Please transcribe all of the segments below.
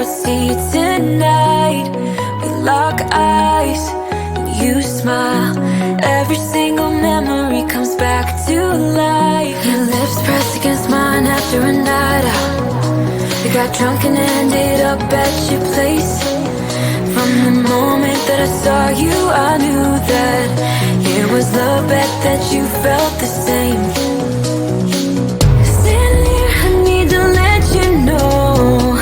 we'll see tonight. We lock eyes and you smile. Every single memory comes back to life. Your lips pressed against mine after a night out. We got drunk and ended up at your place. From the moment that I saw you, I knew that it was love, bet that you felt the same. Standing here, I need to let you know,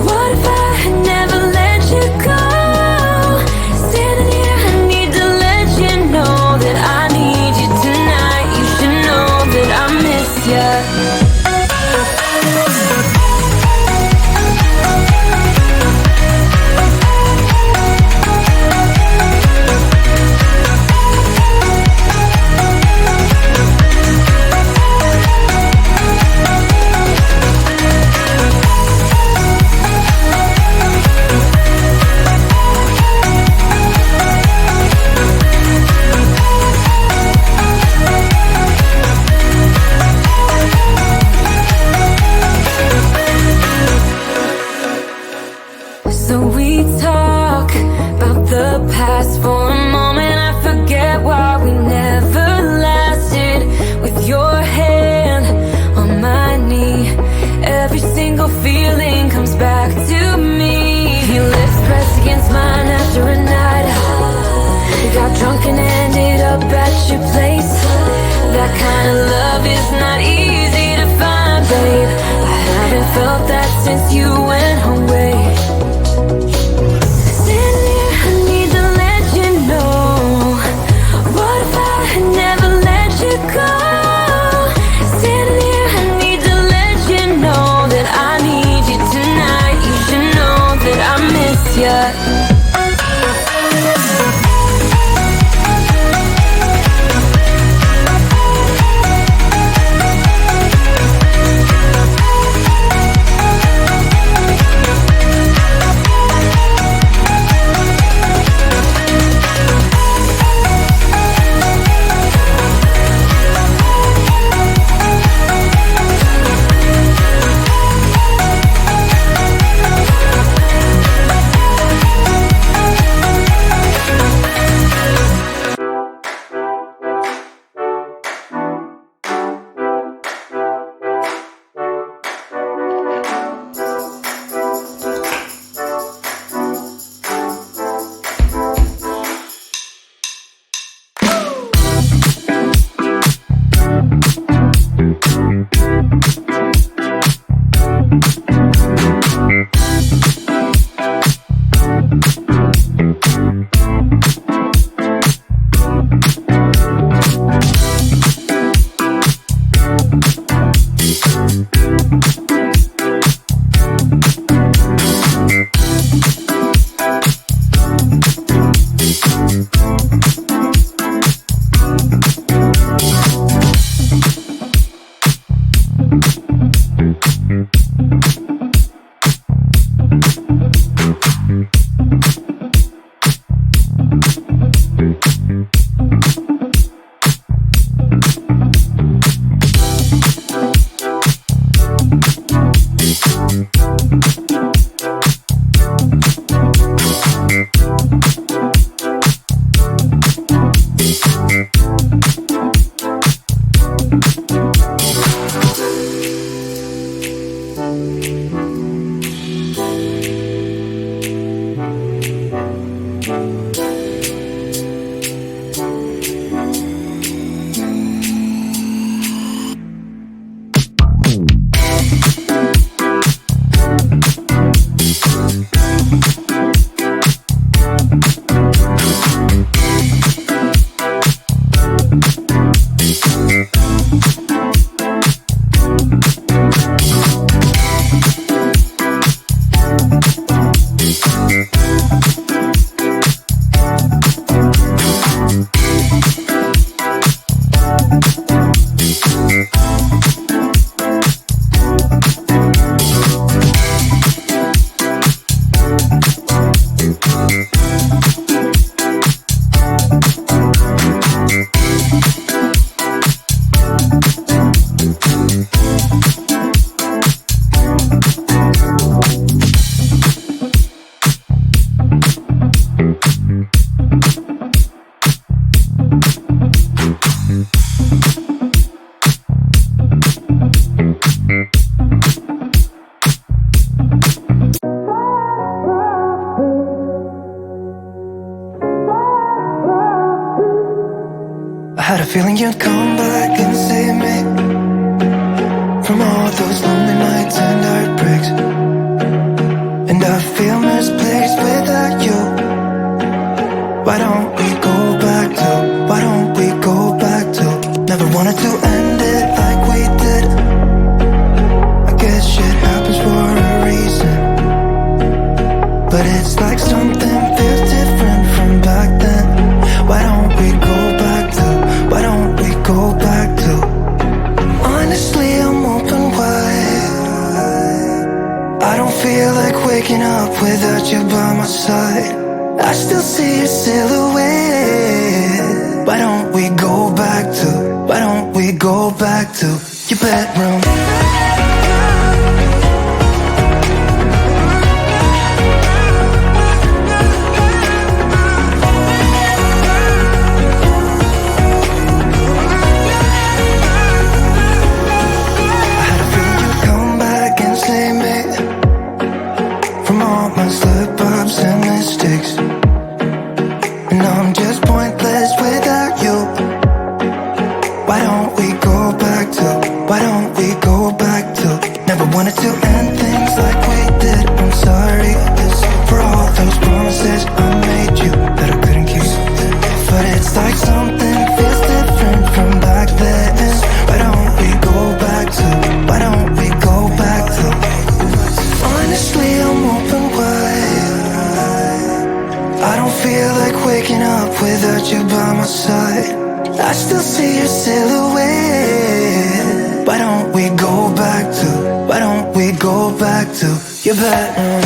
what if I had never let you go? Standing here, I need to let you know that I need you tonight. You should know that I miss you. So we talk about the past. For a moment I forget why we never lasted. With your hand on my knee, every single feeling comes back to me. Your lips pressed against mine after a night out. We got drunk and ended up at your place. That kind of love is not easy to find, babe. I haven't felt that since you went away. Yeah. Had a feeling you'd come back and save me from all those lonely nights and heartbreaks. And I feel misplaced without you. Why don't we go back to, why don't we go back to? Never wanted to end it like we did. I guess shit happens for a reason, but it's like something feels different from back then. Why don't we go back to, why don't we go back to? Honestly, I'm open wide. I don't feel like waking up without you by my side. I still see your silhouette. Why don't we go back to, why don't we go back to your bedroom? Slip-ups and mistakes, and I'm just pointless without you. Why don't we go back to, why don't we go back to? Never wanted to end things like we did. I'm sorry for all those promises I made you that I couldn't keep, but it's like something feels different from back then. Why don't we go back to, why don't we go back to? Honestly, I'm open wide. I don't feel like waking up without you by my side. I still see your silhouette. Why don't we go back to, why don't we go back to your bedroom?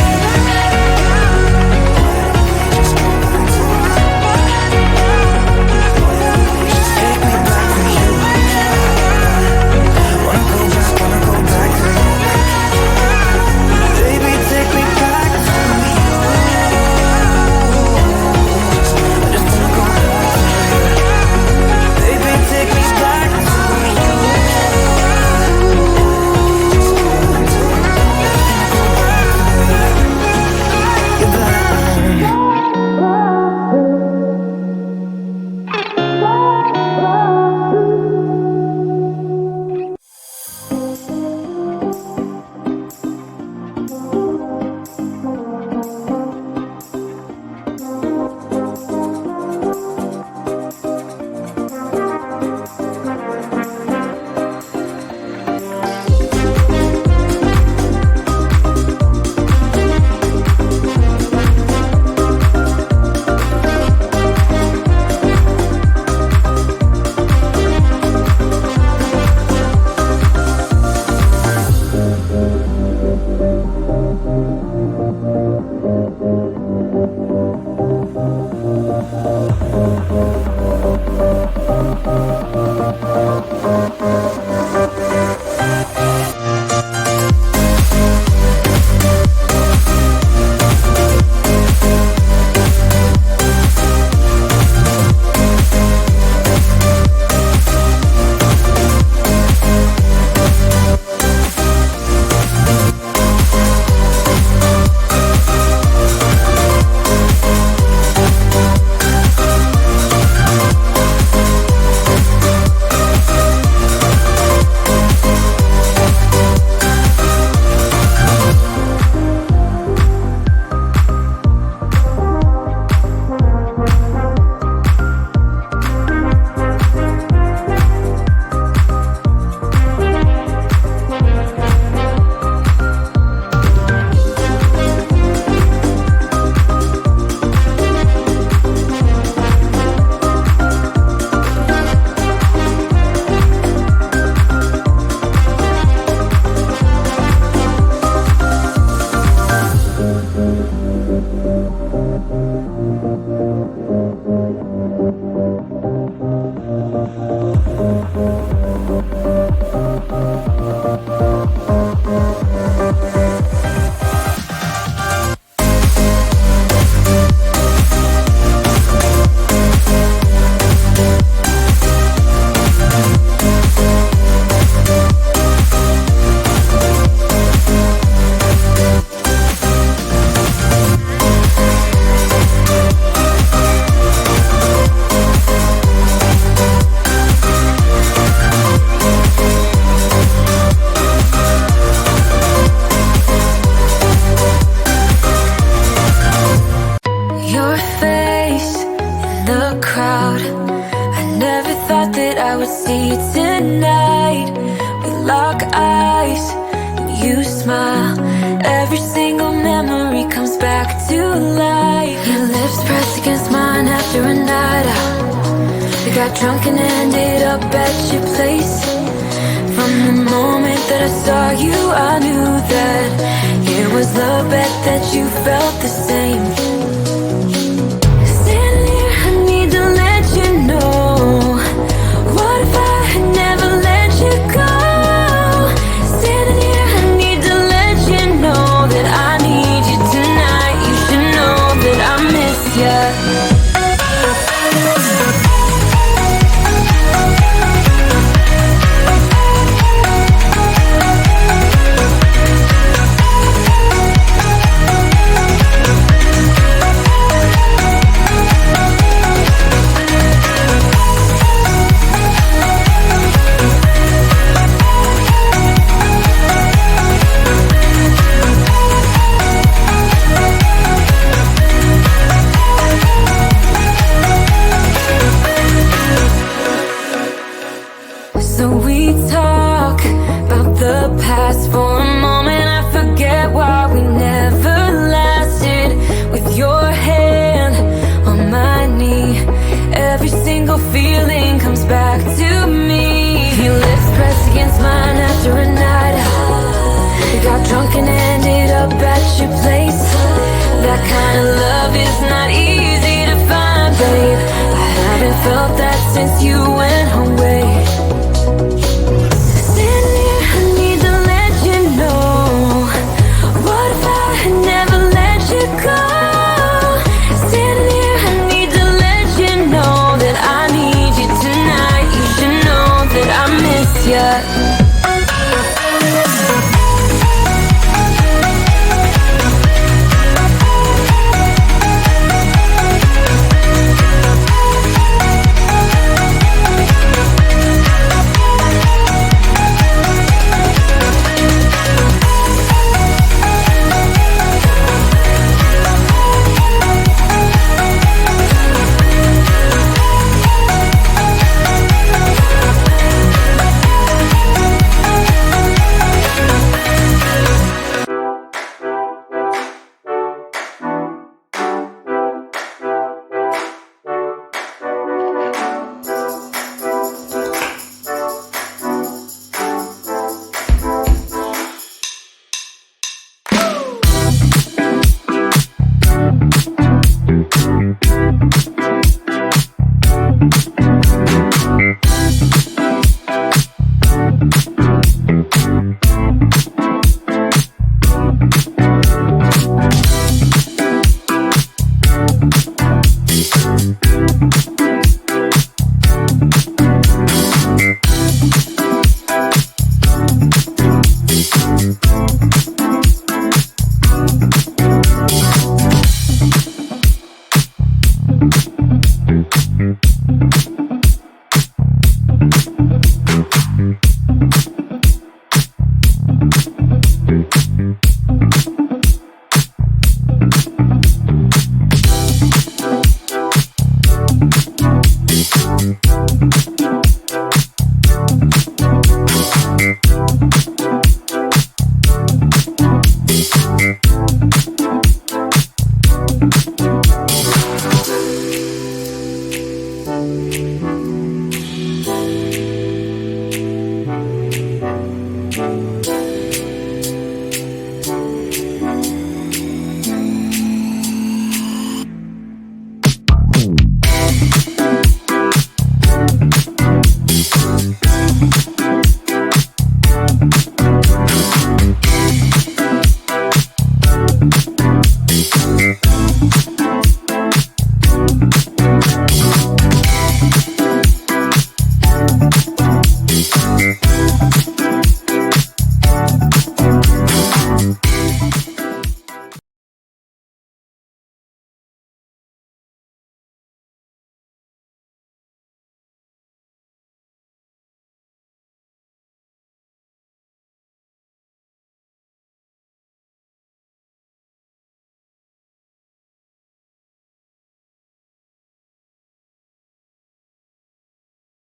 alive. Your lips pressed against mine after a night out. We got drunk and ended up at your place. From the moment that I saw you, I knew that it was love, bet that you felt the same. Standing here, I need to let you know, what if I had never let you go? Standing here, I need to let you know that I need you tonight. You should know that I miss you. So we talk about the past for a moment. I forget why we never lasted. With your hand on my knee, every single feeling comes back to me. Your lips pressed against mine after a night out. We got drunk and ended up at your place. That kind of love is not easy to find, babe. I haven't felt that since you went away. Yeah.